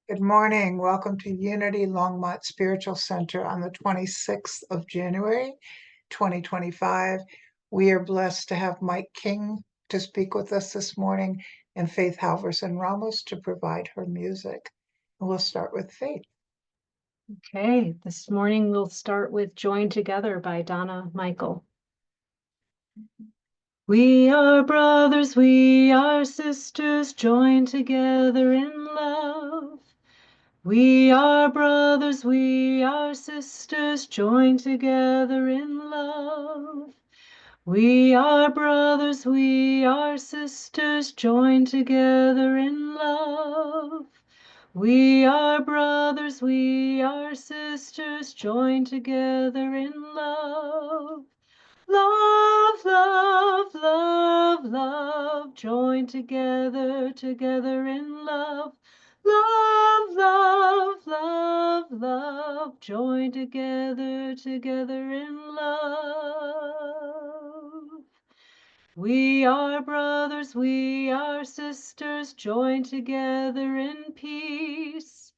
Good morning. Welcome to Unity Longmont Spiritual Center on the 26th of January, 2025. We are blessed to have Mike King to speak with us this morning and Faith Halverson-Ramos to provide her music. And we'll start with Faith. Okay, this morning we'll start with Join Together by Donna Michael. We are brothers, we are sisters, joined together in love. We are brothers, we are sisters, joined together in love. We are brothers, we are sisters, joined together in love. We are brothers, we are sisters, joined together in love. Love, love, love, love, joined together, together in love. Love, love, love, love, joined together, together in love. We are brothers, we are sisters, joined together in peace.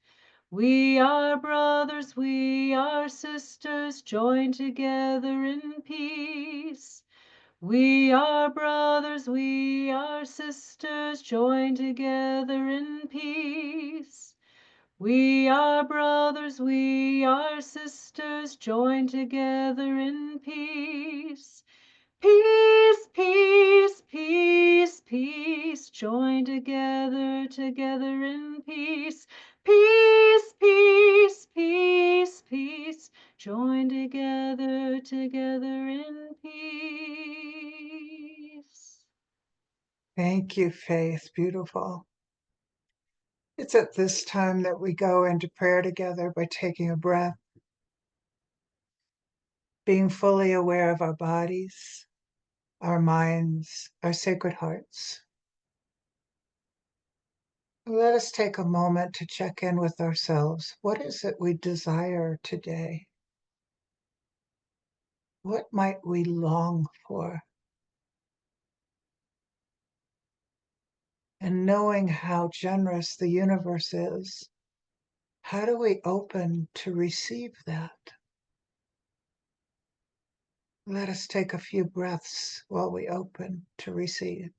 We are brothers, we are sisters, joined together in peace. We are brothers, we are sisters, joined together in peace. We are brothers, we are sisters, joined together in peace. Peace, peace, peace, peace, joined together, together in peace. Peace, peace, peace, peace, joined together, together in peace. Thank you, Faith. Beautiful. It's at this time that we go into prayer together by taking a breath, being fully aware of our bodies, our minds, our sacred hearts. Let us take a moment to check in with ourselves. What is it we desire today? What might we long for? And knowing how generous the universe is, how do we open to receive that? Let us take a few breaths while we open to receive.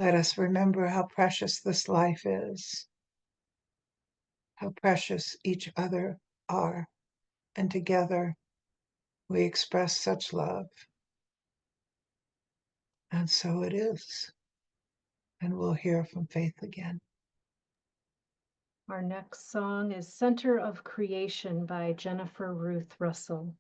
Let us remember how precious this life is, how precious each other are, and together we express such love. And so it is. And we'll hear from Faith again. Our next song is Center of Creation by Jennifer Ruth Russell.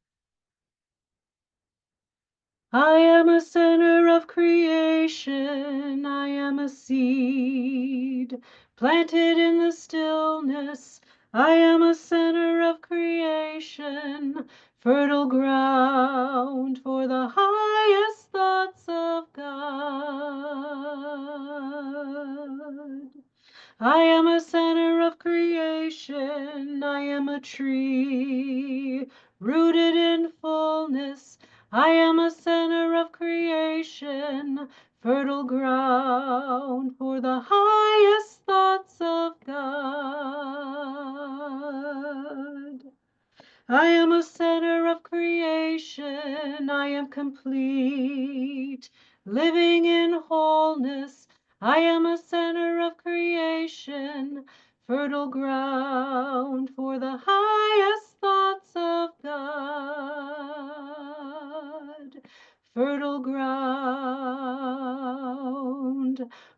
I am a center of creation, I am a seed planted in the stillness. I am a center of creation, fertile ground for the highest thoughts of God. I am a center of creation, I am a tree rooted in fullness. I am a center of creation, fertile ground for the highest thoughts of God. I am a center of creation, I am complete, living in wholeness. I am a center of creation, fertile ground for the highest thoughts of God. Fertile ground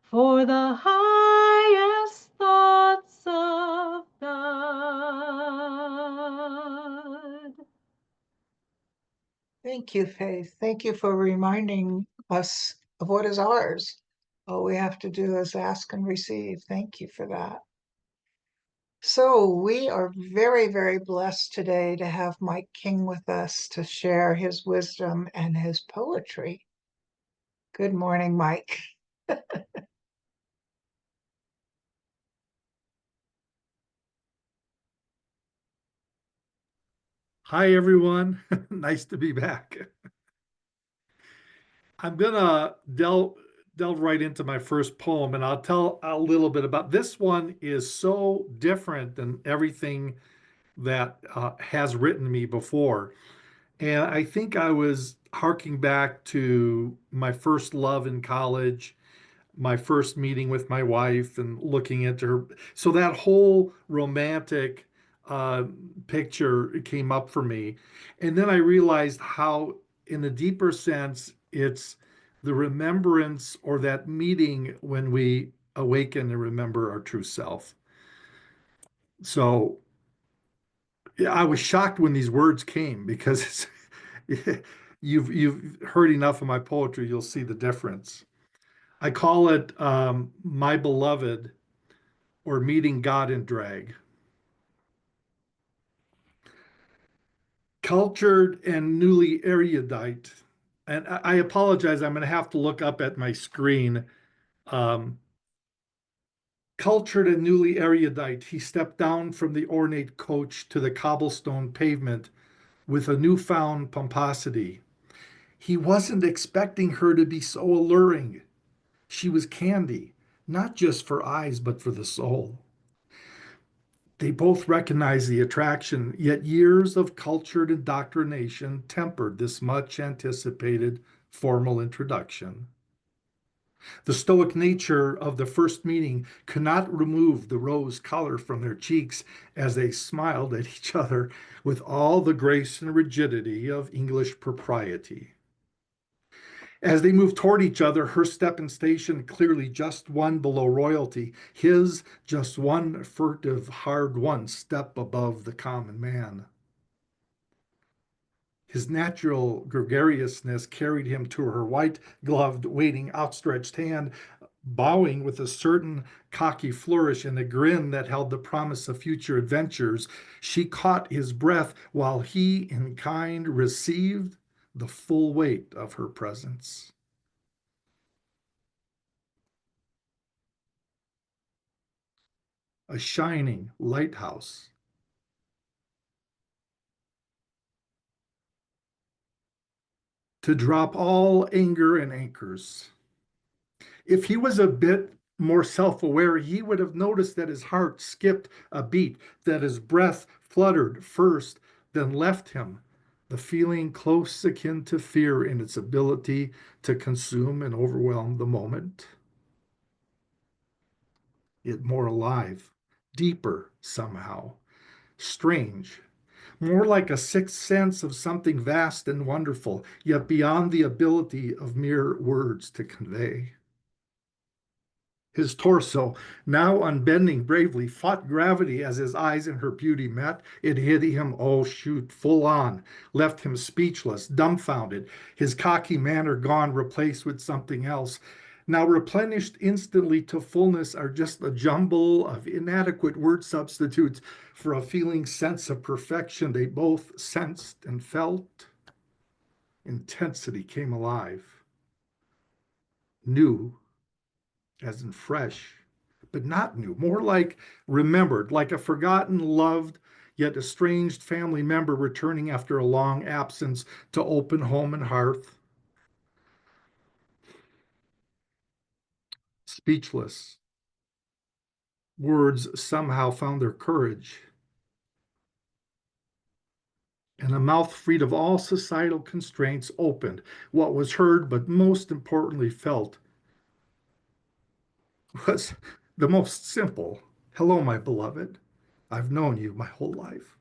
for the highest thoughts of God. Thank you, Faith. Thank you for reminding us of what is ours. All we have to do is ask and receive. Thank you for that. So we are very, very blessed today to have Mike King with us to share his wisdom and his poetry. Good morning, Mike. Hi, everyone. Nice to be back. I'm gonna delve right into my first poem, and I'll tell a little bit about this one. Is so different than everything that has written me before, and I think I was harking back to my first love in college, my first meeting with my wife and looking into her. So that whole romantic uh, picture came up for me. And then I realized how, in a deeper sense, it's the remembrance or that meeting when we awaken and remember our true self. So yeah, I was shocked when these words came because you've heard enough of my poetry, you'll see the difference. I call it My Beloved or Meeting God in Drag. Cultured and newly erudite. And I apologize, I'm going to have to look up at my screen. Um, Cultured and newly erudite, he stepped down from the ornate coach to the cobblestone pavement with a newfound pomposity. He wasn't expecting her to be so alluring. She was candy, not just for eyes, but for the soul. They both recognized the attraction, yet years of cultured indoctrination tempered this much anticipated formal introduction. The stoic nature of the first meeting could not remove the rose color from their cheeks as they smiled at each other with all the grace and rigidity of English propriety. As they moved toward each other, her step and station clearly just one below royalty, his just one furtive, hard one step above the common man. His natural gregariousness carried him to her white gloved, waiting, outstretched hand, bowing with a certain cocky flourish and a grin that held the promise of future adventures. She caught his breath while he, in kind, received the full weight of her presence. A shining lighthouse. To drop all anger and anchors. If he was a bit more self aware, he would have noticed that his heart skipped a beat, that his breath fluttered first, then left him. The feeling close akin to fear in its ability to consume and overwhelm the moment. It more alive, deeper somehow, strange, more like a sixth sense of something vast and wonderful, yet beyond the ability of mere words to convey. His torso, now unbending bravely, fought gravity as his eyes and her beauty met. It hit him, oh shoot, full on, left him speechless, dumbfounded, his cocky manner gone, replaced with something else. Now replenished instantly to fullness are just a jumble of inadequate word substitutes for a feeling sense of perfection they both sensed and felt. Intensity came alive, new as in fresh, but not new, more like remembered, like a forgotten, loved, yet estranged family member returning after a long absence to open home and hearth. Speechless, words somehow found their courage, and a mouth freed of all societal constraints opened. What was heard, but most importantly felt, was the most simple. Hello, my beloved. I've known you my whole life.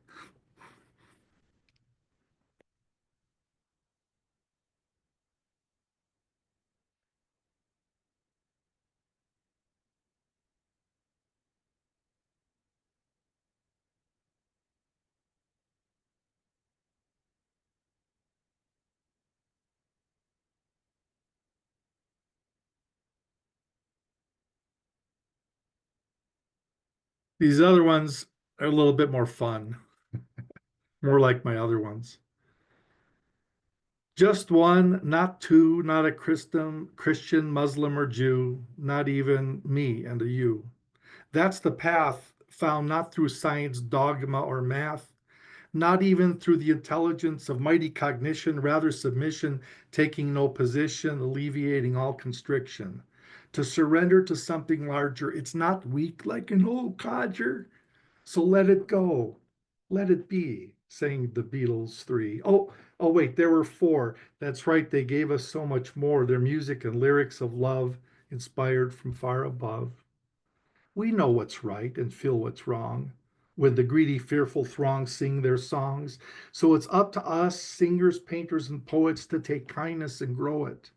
These other ones are a little bit more fun, more like my other ones. Just one, not two, not a Christian, Muslim, or Jew, not even me and a you. That's the path found not through science, dogma, or math, not even through the intelligence of mighty cognition, rather submission, taking no position, alleviating all constriction. To surrender to something larger, it's not weak like an old codger. So let it go. Let it be, sang the Beatles three. Oh, wait, there were four. That's right, they gave us so much more. Their music and lyrics of love inspired from far above. We know what's right and feel what's wrong when the greedy, fearful throng sing their songs. So it's up to us, singers, painters, and poets, to take kindness and grow it.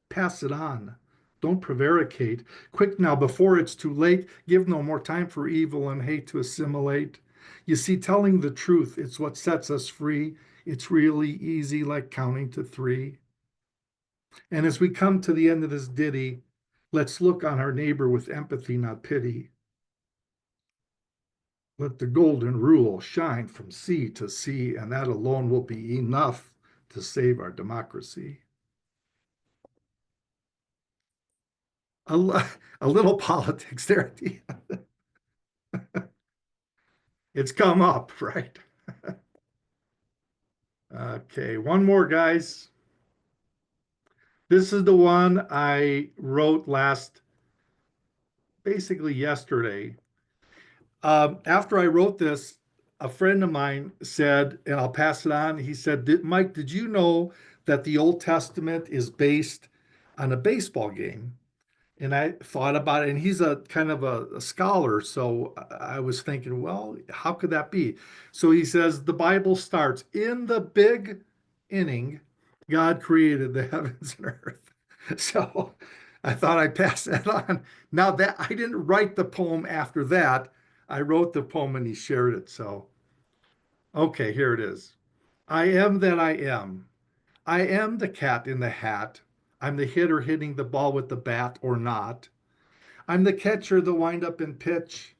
Pass it on. Don't prevaricate. Quick now, before it's too late. Give no more time for evil and hate to assimilate. You see, telling the truth, it's what sets us free. It's really easy, like counting to three. And as we come to the end of this ditty, let's look on our neighbor with empathy, not pity. Let the golden rule shine from sea to sea, and that alone will be enough to save our democracy. A, a little politics there at the end. It's come up, right? Okay, one more, guys. This is the one I wrote basically yesterday. After I wrote this, a friend of mine said, and I'll pass it on. He said, Mike, did you know that the Old Testament is based on a baseball game? And I thought about it, and he's a kind of a scholar. So I was thinking, well, how could that be? So he says the Bible starts in the big inning, God created the heavens and earth. So I thought I'd pass that on. Now that I didn't write the poem after that, I wrote the poem and he shared it. So, okay, here it is. I am that I am. I am the cat in the hat. I'm the hitter hitting the ball with the bat or not. I'm the catcher, the wind up and pitch.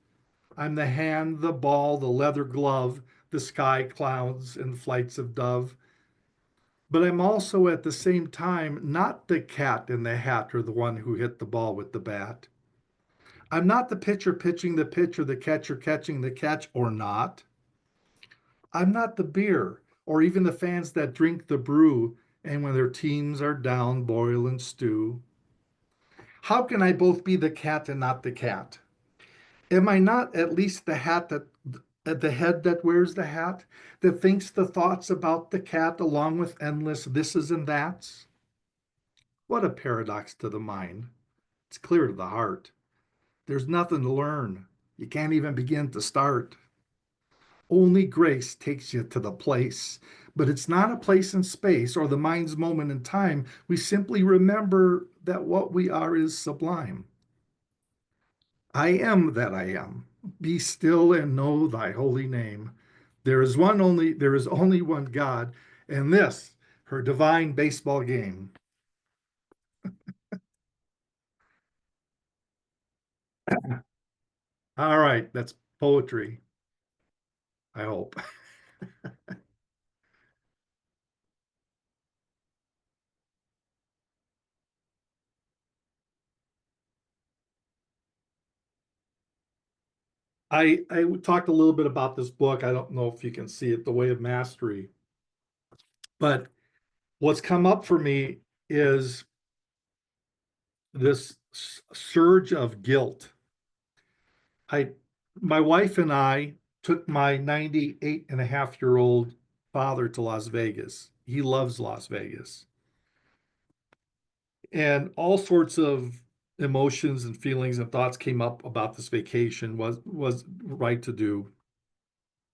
I'm the hand, the ball, the leather glove, the sky clouds and flights of dove. But I'm also at the same time not the cat in the hat or the one who hit the ball with the bat. I'm not the pitcher pitching the pitch or the catcher catching the catch or not. I'm not the beer or even the fans that drink the brew and when their teams are down, boil and stew. How can I both be the cat and not the cat? Am I not at least the hat that at the head that wears the hat, that thinks the thoughts about the cat along with endless thises and that's? What a paradox to the mind. It's clear to the heart. There's nothing to learn. You can't even begin to start. Only grace takes you to the place, but it's not a place in space or the mind's moment in time. We simply remember that what we are is sublime. I am that I am. Be still and know thy holy name. There is only one God, and this, her divine baseball game. All right, that's poetry, I hope. I talked a little bit about this book. I don't know if you can see it, The Way of Mastery. But what's come up for me is this surge of guilt. I, my wife and I took my 98 and a half year old father to Las Vegas. He loves Las Vegas. And all sorts of emotions and feelings and thoughts came up about this vacation was right to do.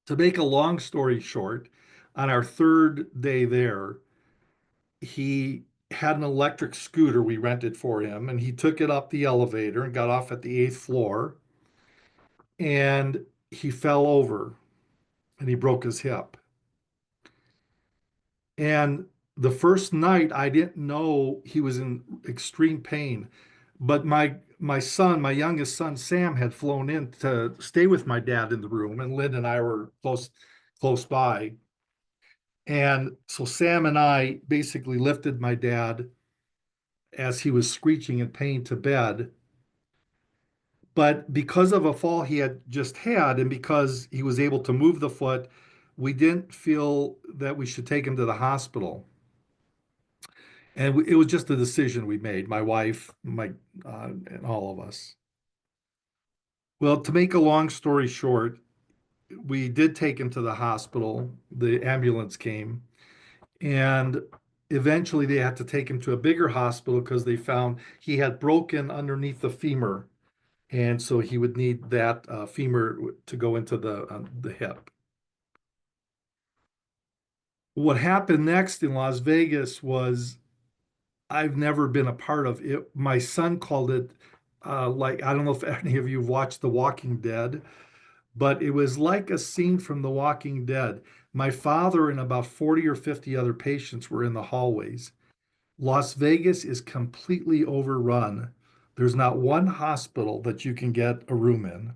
To make a long story short, on our third day there, he had an electric scooter we rented for him, and he took it up the elevator and got off at the eighth floor, and he fell over and he broke his hip. And the first night, I didn't know he was in extreme pain, but my youngest son Sam, had flown in to stay with my dad in the room, and Lynn and I were close by. And so Sam and I basically lifted my dad as he was screeching in pain to bed. But because of a fall he had just had, and because he was able to move the foot, we didn't feel that we should take him to the hospital. And it was just a decision we made, my wife, and all of us. Well, to make a long story short, we did take him to the hospital. The ambulance came, and eventually they had to take him to a bigger hospital because they found he had broken underneath the femur, and so he would need that femur to go into the hip. What happened next in Las Vegas was I've never been a part of it. My son called it like I don't know if any of you have watched The Walking Dead, but it was like a scene from The Walking Dead. My father and about 40 or 50 other patients were in the hallways. Las Vegas is completely overrun. There's not one hospital that you can get a room in.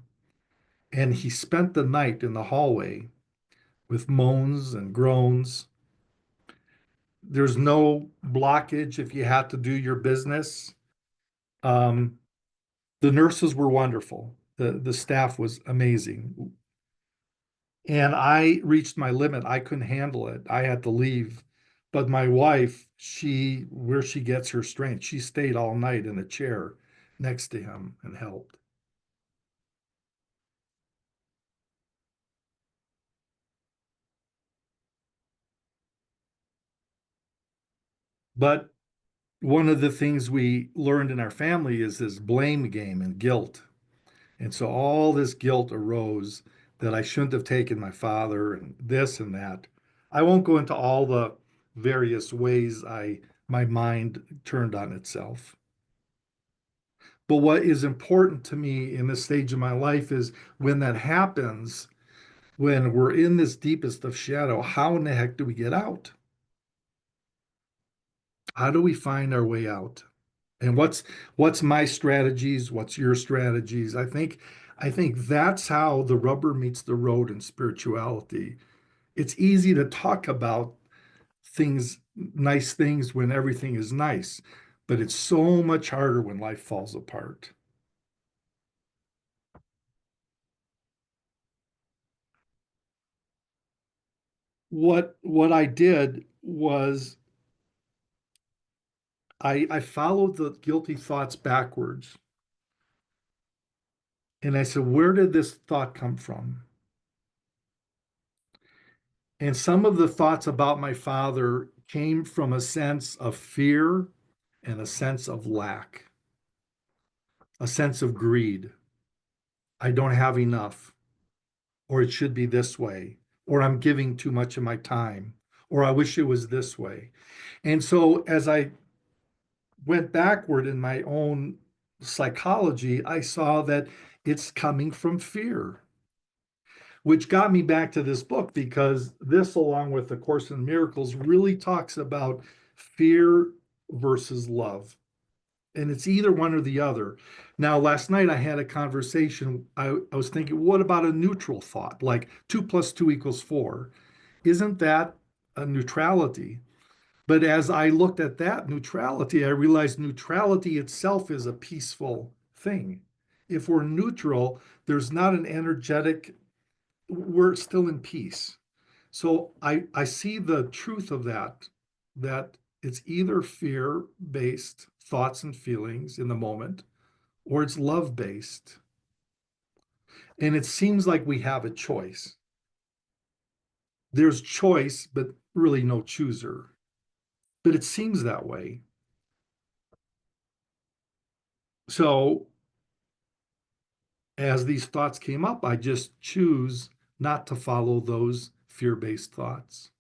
And he spent the night in the hallway with moans and groans. There's no blockage if you had to do your business. Um, the nurses were wonderful. The staff was amazing. And I reached my limit. I couldn't handle it. I had to leave. But my wife, where she gets her strength, she stayed all night in a chair next to him and helped. But one of the things we learned in our family is this blame game and guilt. And so all this guilt arose that I shouldn't have taken my father and this and that. I won't go into all the various ways my mind turned on itself. But what is important to me in this stage of my life is when that happens, when we're in this deepest of shadow, how in the heck do we get out? How do we find our way out? And what's my strategies? What's your strategies? I think that's how the rubber meets the road in spirituality. It's easy to talk about things, nice things when everything is nice, but it's so much harder when life falls apart. What I did was I followed the guilty thoughts backwards. And I said, where did this thought come from? And some of the thoughts about my father came from a sense of fear and a sense of lack, a sense of greed. I don't have enough, or it should be this way, or I'm giving too much of my time, or I wish it was this way. And so as I went backward in my own psychology, I saw that it's coming from fear, which got me back to this book because this, along with the Course in Miracles, really talks about fear versus love. And it's either one or the other. Now, last night I had a conversation. I was thinking, what about a neutral thought, like 2 + 2 = 4? Isn't that a neutrality? But as I looked at that neutrality, I realized neutrality itself is a peaceful thing. If we're neutral, there's not an energetic, we're still in peace. So I see the truth of that it's either fear-based thoughts and feelings in the moment, or it's love-based. And it seems like we have a choice. There's choice, but really no chooser. But it seems that way. So as these thoughts came up, I just choose not to follow those fear-based thoughts.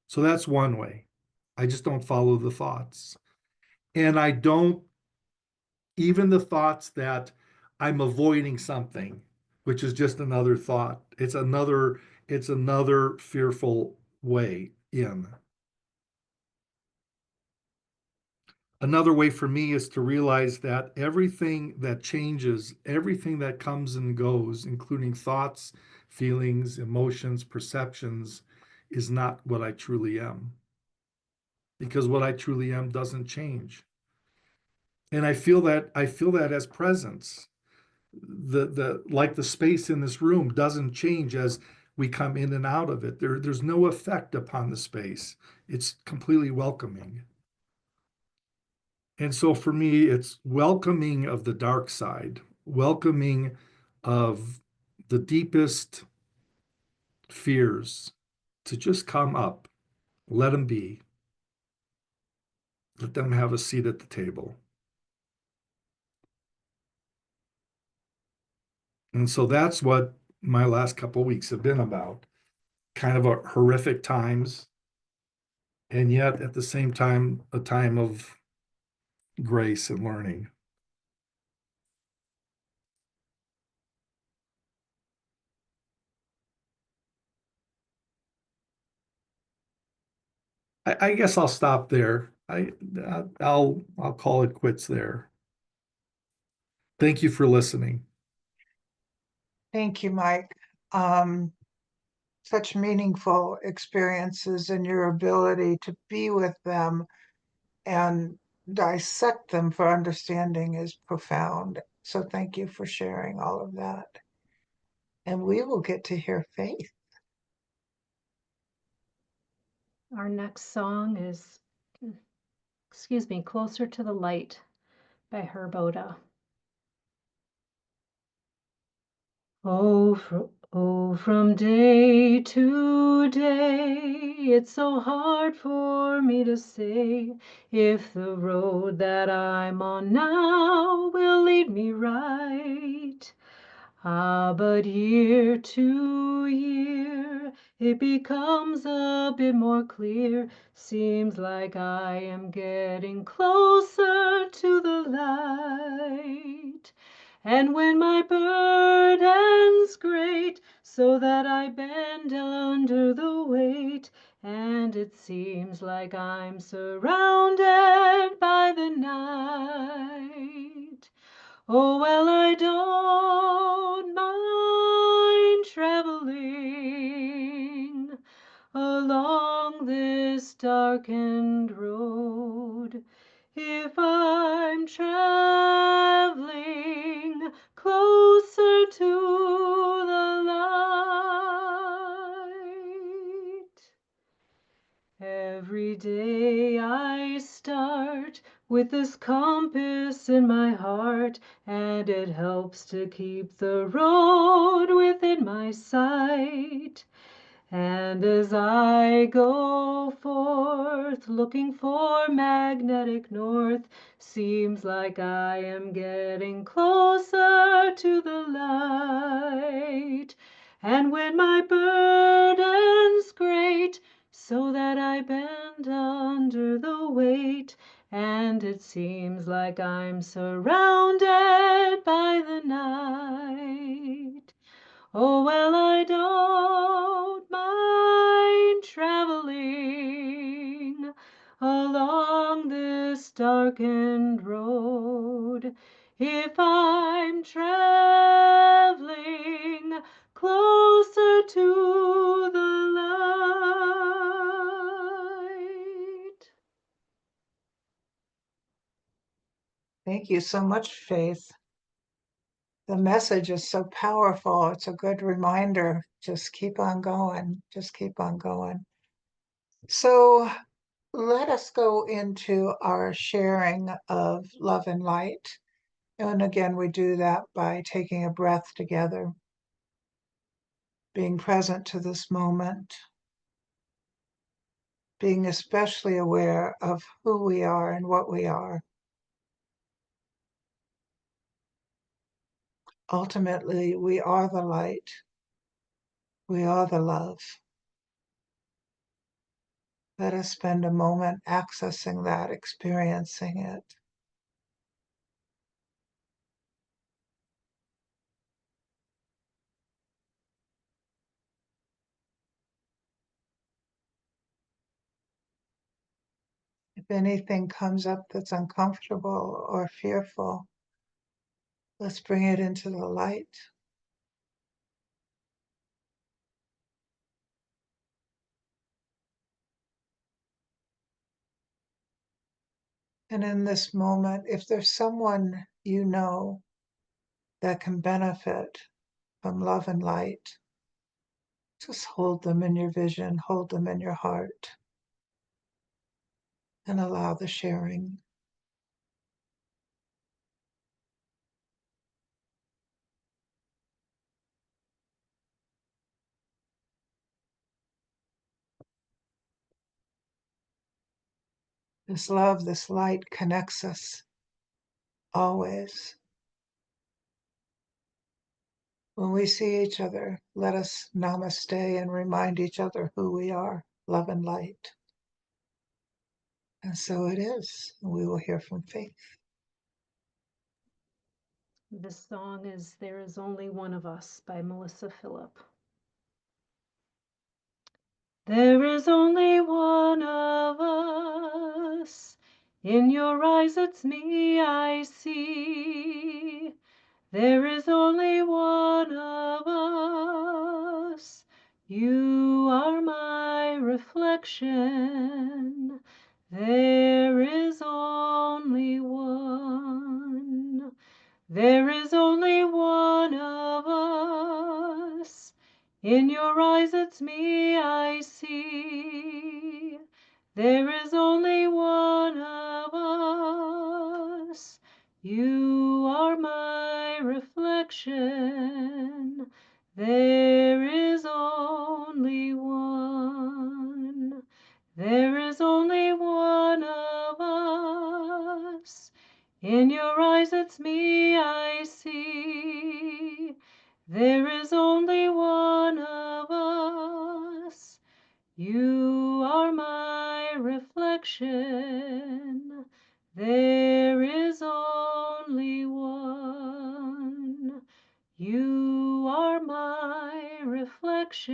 So that's one way. I just don't follow the thoughts. And I don't, even the thoughts that I'm avoiding something, which is just another thought. It's another fearful way in. Another way for me is to realize that everything that changes, everything that comes and goes, including thoughts, feelings, emotions, perceptions, is not what I truly am. Because what I truly am doesn't change. And I feel that as presence. like the space in this room doesn't change as we come in and out of it. There's no effect upon the space. It's completely welcoming. And so for me, it's welcoming of the dark side, welcoming of the deepest fears to just come up, let them be, let them have a seat at the table. And so that's what my last couple of weeks have been about. Kind of a horrific times, and yet at the same time, a time of grace and learning. I guess I'll stop there. I'll call it quits there. Thank you for listening. Thank you, Mike. Um, Such meaningful experiences and your ability to be with them and dissect them for understanding is profound. So thank you for sharing all of that. And we will get to hear Faith. Our next song is, excuse me, Closer to the Light by Herboda. Oh, from day to day, it's so hard for me to say if the road that I'm on now will lead me right. But year to year, it becomes a bit more clear. Seems like I am getting closer to the light. And when my burden's great, so that I bend under the weight, and it seems like I'm surrounded by the night. Oh, well, I don't mind traveling along this darkened road if I'm traveling closer to the light. Every day I start with this compass in my heart, and it helps to keep the road within my sight. And as I go forth looking for magnetic north, seems like I am getting closer to the light. And when my burden's great, so that I bend under the weight, and it seems like I'm surrounded by the night. Oh, well, I don't mind traveling along this darkened road if I'm traveling closer to the light. Thank you so much, Faith. The message is so powerful. It's a good reminder. Just keep on going. Just keep on going. So let us go into our sharing of love and light. And again, we do that by taking a breath together, being present to this moment, being especially aware of who we are and what we are. Ultimately, we are the light. We are the love. Let us spend a moment accessing that, experiencing it. If anything comes up that's uncomfortable or fearful, let's bring it into the light. And in this moment, if there's someone you know that can benefit from love and light. Just hold them in your vision, hold them in your heart, and allow the sharing. This love, this light connects us always. When we see each other, let us namaste and remind each other who we are, love and light. And so it is. We will hear from Faith. This song is There Is Only One of Us by Melissa Phillip. There is only one of us. In your eyes it's me I see. There is only one of us. You are my reflection. There is only one. There is only one of us. In your eyes it's me I see. There is only one of us. You are my reflection. There is only one. There is only one of us. In your eyes it's me I see. There is only one of us. You are my reflection. There is only one. You are my reflection.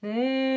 There